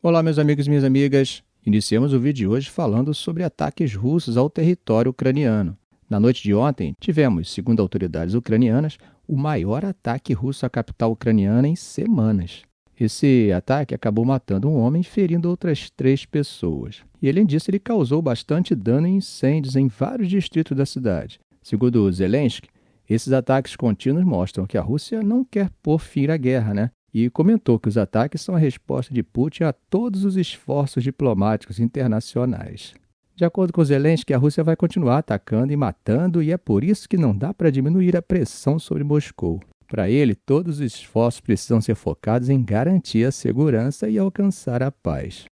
Olá, meus amigos e minhas amigas. Iniciamos o vídeo de hoje falando sobre ataques russos ao território ucraniano. Na noite de ontem, tivemos, segundo autoridades ucranianas, o maior ataque russo à capital ucraniana em semanas. Esse ataque acabou matando um homem e ferindo outras 3 pessoas. E além disso, ele causou bastante dano e incêndios em vários distritos da cidade. Segundo Zelensky, esses ataques contínuos mostram que a Rússia não quer pôr fim à guerra, E comentou que os ataques são a resposta de Putin a todos os esforços diplomáticos internacionais. De acordo com Zelensky, a Rússia vai continuar atacando e matando, e é por isso que não dá para diminuir a pressão sobre Moscou. Para ele, todos os esforços precisam ser focados em garantir a segurança e alcançar a paz.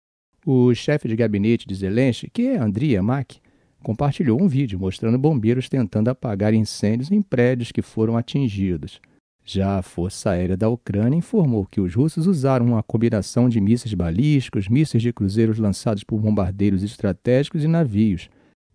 O chefe de gabinete de Zelensky, que é Andriy Yermak, compartilhou um vídeo mostrando bombeiros tentando apagar incêndios em prédios que foram atingidos. Já a Força Aérea da Ucrânia informou que os russos usaram uma combinação de mísseis balísticos, mísseis de cruzeiros lançados por bombardeiros estratégicos e navios.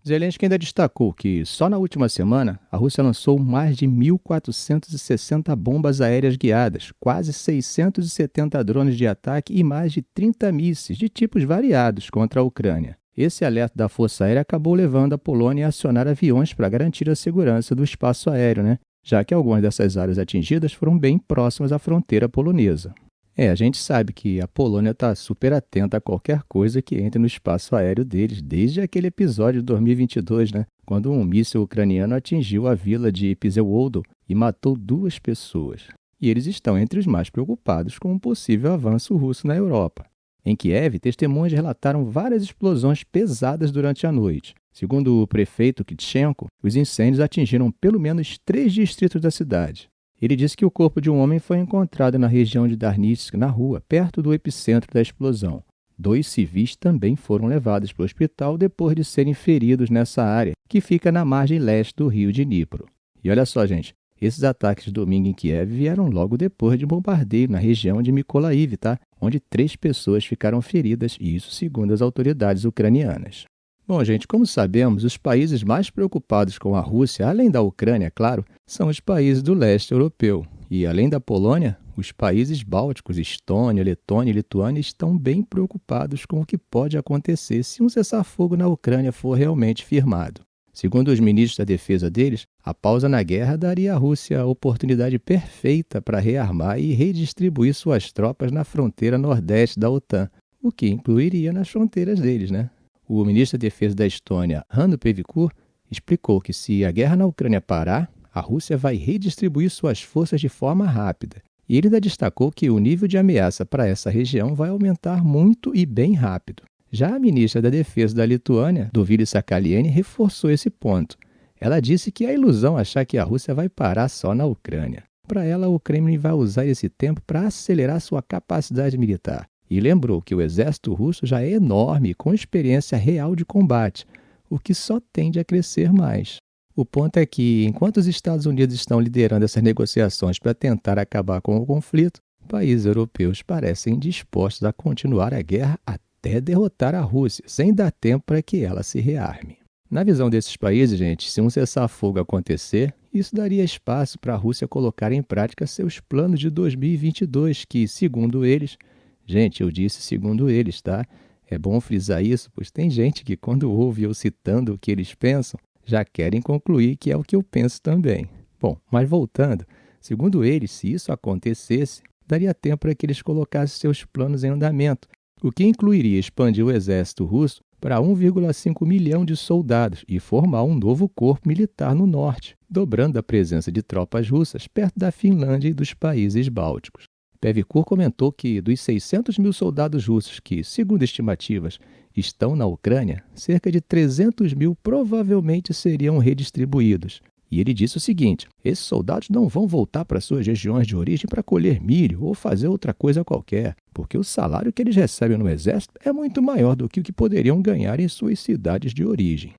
Zelensky ainda destacou que, só na última semana, a Rússia lançou mais de 1.460 bombas aéreas guiadas, quase 670 drones de ataque e mais de 30 mísseis de tipos variados contra a Ucrânia. Esse alerta da Força Aérea acabou levando a Polônia a acionar aviões para garantir a segurança do espaço aéreo, já que algumas dessas áreas atingidas foram bem próximas à fronteira polonesa. A gente sabe que a Polônia está super atenta a qualquer coisa que entre no espaço aéreo deles, desde aquele episódio de 2022, quando um míssil ucraniano atingiu a vila de Pzełodów e matou 2 pessoas. E eles estão entre os mais preocupados com um possível avanço russo na Europa. Em Kiev, testemunhas relataram várias explosões pesadas durante a noite. Segundo o prefeito Kitchenko, os incêndios atingiram pelo menos 3 distritos da cidade. Ele disse que o corpo de um homem foi encontrado na região de Darnitsk, na rua, perto do epicentro da explosão. 2 civis também foram levados para o hospital depois de serem feridos nessa área, que fica na margem leste do rio de Dnipro. E olha só, gente, esses ataques de domingo em Kiev vieram logo depois de bombardeio na região de Mykolaiv, onde 3 pessoas ficaram feridas, e isso segundo as autoridades ucranianas. Bom, gente, como sabemos, os países mais preocupados com a Rússia, além da Ucrânia, claro, são os países do leste europeu. E, além da Polônia, os países bálticos, Estônia, Letônia e Lituânia, estão bem preocupados com o que pode acontecer se um cessar-fogo na Ucrânia for realmente firmado. Segundo os ministros da defesa deles, a pausa na guerra daria à Rússia a oportunidade perfeita para rearmar e redistribuir suas tropas na fronteira nordeste da OTAN, o que incluiria nas fronteiras deles, O ministro da Defesa da Estônia, Hannu Pevkur, explicou que se a guerra na Ucrânia parar, a Rússia vai redistribuir suas forças de forma rápida. E ele ainda destacou que o nível de ameaça para essa região vai aumentar muito e bem rápido. Já a ministra da Defesa da Lituânia, Dovilė Sakalienė, reforçou esse ponto. Ela disse que é ilusão achar que a Rússia vai parar só na Ucrânia. Para ela, o Kremlin vai usar esse tempo para acelerar sua capacidade militar. E lembrou que o exército russo já é enorme, com experiência real de combate, o que só tende a crescer mais. O ponto é que, enquanto os Estados Unidos estão liderando essas negociações para tentar acabar com o conflito, países europeus parecem dispostos a continuar a guerra até derrotar a Rússia, sem dar tempo para que ela se rearme. Na visão desses países, gente, se um cessar-fogo acontecer, isso daria espaço para a Rússia colocar em prática seus planos de 2022, que, segundo eles, gente, eu disse segundo eles, É bom frisar isso, pois tem gente que, quando ouve eu citando o que eles pensam, já querem concluir que é o que eu penso também. Bom, mas voltando, segundo eles, se isso acontecesse, daria tempo para que eles colocassem seus planos em andamento, o que incluiria expandir o exército russo para 1,5 milhão de soldados e formar um novo corpo militar no norte, dobrando a presença de tropas russas perto da Finlândia e dos países bálticos. Pevkur comentou que dos 600 mil soldados russos que, segundo estimativas, estão na Ucrânia, cerca de 300 mil provavelmente seriam redistribuídos. E ele disse o seguinte: esses soldados não vão voltar para suas regiões de origem para colher milho ou fazer outra coisa qualquer, porque o salário que eles recebem no exército é muito maior do que o que poderiam ganhar em suas cidades de origem.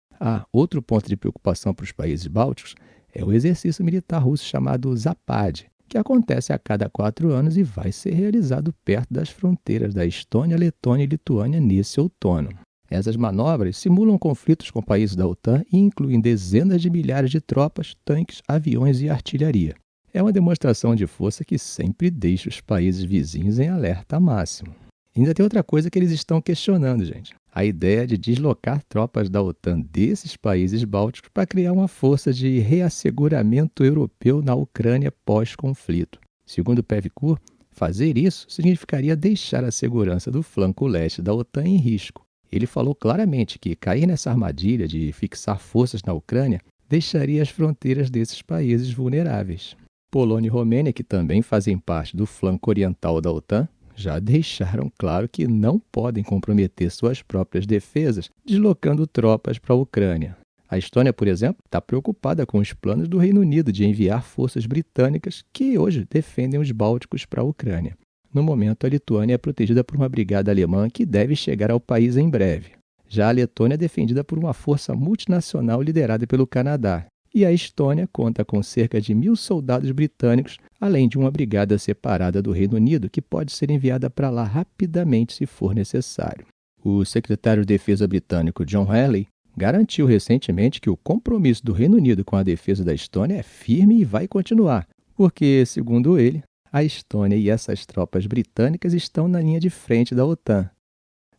Outro ponto de preocupação para os países bálticos é o exercício militar russo chamado Zapad, que acontece a cada 4 anos e vai ser realizado perto das fronteiras da Estônia, Letônia e Lituânia nesse outono. Essas manobras simulam conflitos com países da OTAN e incluem dezenas de milhares de tropas, tanques, aviões e artilharia. É uma demonstração de força que sempre deixa os países vizinhos em alerta máximo. Ainda tem outra coisa que eles estão questionando, gente. A ideia de deslocar tropas da OTAN desses países bálticos para criar uma força de reasseguramento europeu na Ucrânia pós-conflito. Segundo Pevkur, fazer isso significaria deixar a segurança do flanco leste da OTAN em risco. Ele falou claramente que cair nessa armadilha de fixar forças na Ucrânia deixaria as fronteiras desses países vulneráveis. Polônia e Romênia, que também fazem parte do flanco oriental da OTAN, já deixaram claro que não podem comprometer suas próprias defesas deslocando tropas para a Ucrânia. A Estônia, por exemplo, está preocupada com os planos do Reino Unido de enviar forças britânicas que hoje defendem os bálticos para a Ucrânia. No momento, a Lituânia é protegida por uma brigada alemã que deve chegar ao país em breve. Já a Letônia é defendida por uma força multinacional liderada pelo Canadá. E a Estônia conta com cerca de 1.000 soldados britânicos, além de uma brigada separada do Reino Unido que pode ser enviada para lá rapidamente se for necessário. O secretário de Defesa britânico John Healey garantiu recentemente que o compromisso do Reino Unido com a defesa da Estônia é firme e vai continuar, porque, segundo ele, a Estônia e essas tropas britânicas estão na linha de frente da OTAN.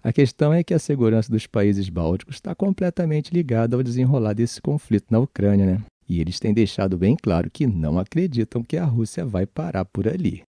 A questão é que a segurança dos países bálticos está completamente ligada ao desenrolar desse conflito na Ucrânia, né? E eles têm deixado bem claro que não acreditam que a Rússia vai parar por ali.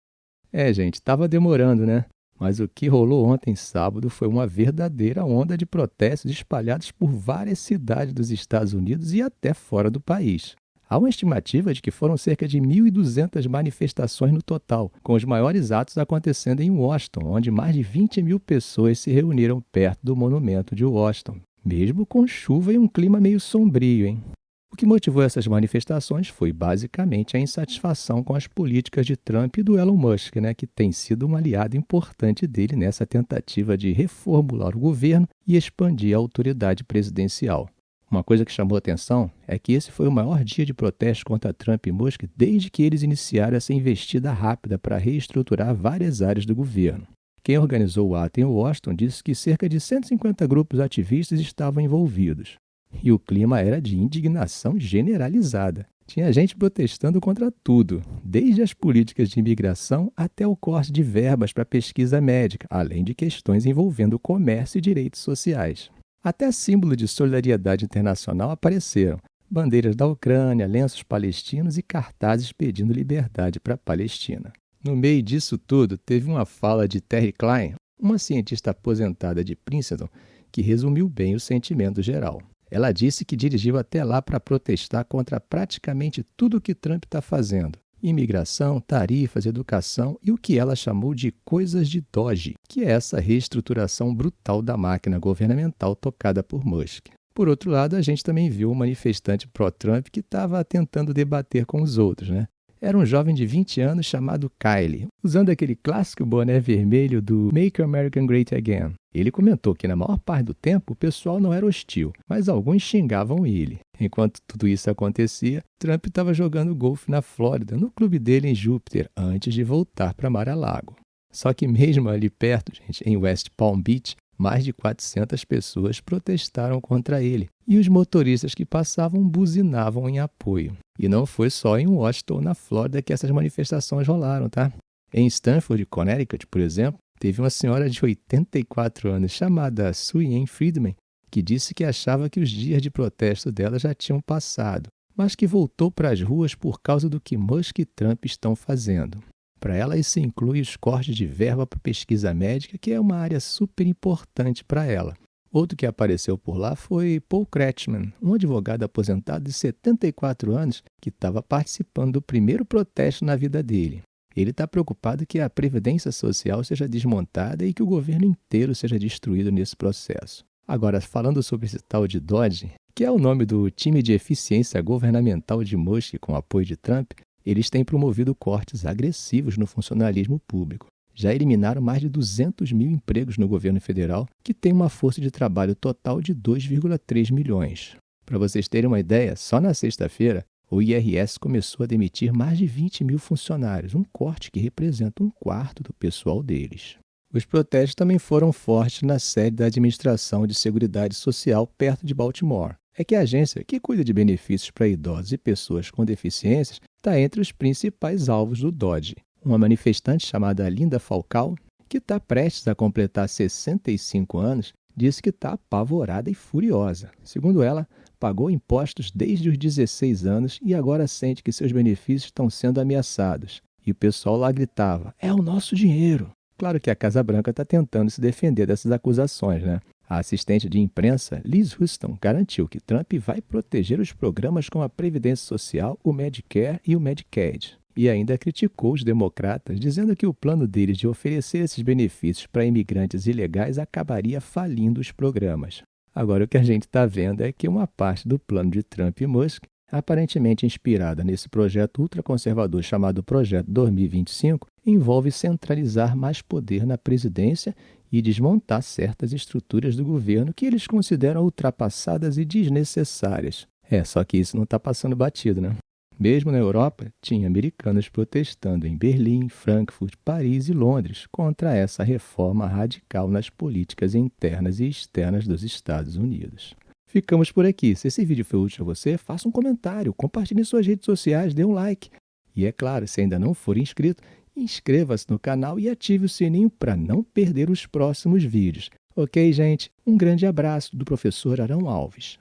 Gente, estava demorando, né? Mas o que rolou ontem, sábado, foi uma verdadeira onda de protestos espalhados por várias cidades dos Estados Unidos e até fora do país. Há uma estimativa de que foram cerca de 1.200 manifestações no total, com os maiores atos acontecendo em Washington, onde mais de 20.000 pessoas se reuniram perto do monumento de Washington, mesmo com chuva e um clima meio sombrio, hein? O que motivou essas manifestações foi basicamente a insatisfação com as políticas de Trump e do Elon Musk, né, que tem sido um aliado importante dele nessa tentativa de reformular o governo e expandir a autoridade presidencial. Uma coisa que chamou a atenção é que esse foi o maior dia de protesto contra Trump e Musk desde que eles iniciaram essa investida rápida para reestruturar várias áreas do governo. Quem organizou o ato em Washington disse que cerca de 150 grupos ativistas estavam envolvidos. E o clima era de indignação generalizada. Tinha gente protestando contra tudo, desde as políticas de imigração até o corte de verbas para pesquisa médica, além de questões envolvendo comércio e direitos sociais. Até símbolo de solidariedade internacional apareceram. Bandeiras da Ucrânia, lenços palestinos e cartazes pedindo liberdade para a Palestina. No meio disso tudo, teve uma fala de Terry Klein, uma cientista aposentada de Princeton, que resumiu bem o sentimento geral. Ela disse que dirigiu até lá para protestar contra praticamente tudo o que Trump está fazendo. Imigração, tarifas, educação e o que ela chamou de coisas de Doge, que é essa reestruturação brutal da máquina governamental tocada por Musk. Por outro lado, a gente também viu um manifestante pró-Trump que estava tentando debater com os outros, né? Era um jovem de 20 anos chamado Kyle, usando aquele clássico boné vermelho do Make America Great Again. Ele comentou que na maior parte do tempo o pessoal não era hostil, mas alguns xingavam ele. Enquanto tudo isso acontecia, Trump estava jogando golfe na Flórida, no clube dele em Júpiter, antes de voltar para Mar-a-Lago. Só que mesmo ali perto, gente, em West Palm Beach, mais de 400 pessoas protestaram contra ele, e os motoristas que passavam buzinavam em apoio. E não foi só em Washington, na Flórida, que essas manifestações rolaram, tá? Em Stanford, Connecticut, por exemplo, teve uma senhora de 84 anos chamada Sue Ann Friedman, que disse que achava que os dias de protesto dela já tinham passado, mas que voltou para as ruas por causa do que Musk e Trump estão fazendo. Para ela, isso inclui os cortes de verba para pesquisa médica, que é uma área super importante para ela. Outro que apareceu por lá foi Paul Kretschmann, um advogado aposentado de 74 anos que estava participando do primeiro protesto na vida dele. Ele está preocupado que a Previdência Social seja desmontada e que o governo inteiro seja destruído nesse processo. Agora, falando sobre esse tal de Doge, que é o nome do time de eficiência governamental de Musk com apoio de Trump, eles têm promovido cortes agressivos no funcionalismo público. Já eliminaram mais de 200 mil empregos no governo federal, que tem uma força de trabalho total de 2,3 milhões. Para vocês terem uma ideia, só na sexta-feira, o IRS começou a demitir mais de 20 mil funcionários, um corte que representa 1/4 do pessoal deles. Os protestos também foram fortes na sede da Administração de Seguridade Social, perto de Baltimore. É que a agência, que cuida de benefícios para idosos e pessoas com deficiências, está entre os principais alvos do Doge. Uma manifestante chamada Linda Falcao, que está prestes a completar 65 anos, disse que está apavorada e furiosa. Segundo ela, pagou impostos desde os 16 anos e agora sente que seus benefícios estão sendo ameaçados. E o pessoal lá gritava: "É o nosso dinheiro!" Claro que a Casa Branca está tentando se defender dessas acusações, né? A assistente de imprensa, Liz Huston, garantiu que Trump vai proteger os programas como a Previdência Social, o Medicare e o Medicaid. E ainda criticou os democratas, dizendo que o plano deles de oferecer esses benefícios para imigrantes ilegais acabaria falindo os programas. Agora, o que a gente está vendo é que uma parte do plano de Trump e Musk, aparentemente inspirada nesse projeto ultraconservador chamado Projeto 2025, envolve centralizar mais poder na presidência e desmontar certas estruturas do governo que eles consideram ultrapassadas e desnecessárias. Só que isso não está passando batido, né? Mesmo na Europa, tinha americanos protestando em Berlim, Frankfurt, Paris e Londres contra essa reforma radical nas políticas internas e externas dos Estados Unidos. Ficamos por aqui. Se esse vídeo foi útil a você, faça um comentário, compartilhe em suas redes sociais, dê um like. E é claro, se ainda não for inscrito, inscreva-se no canal e ative o sininho para não perder os próximos vídeos. Ok, gente? Um grande abraço do professor Arão Alves.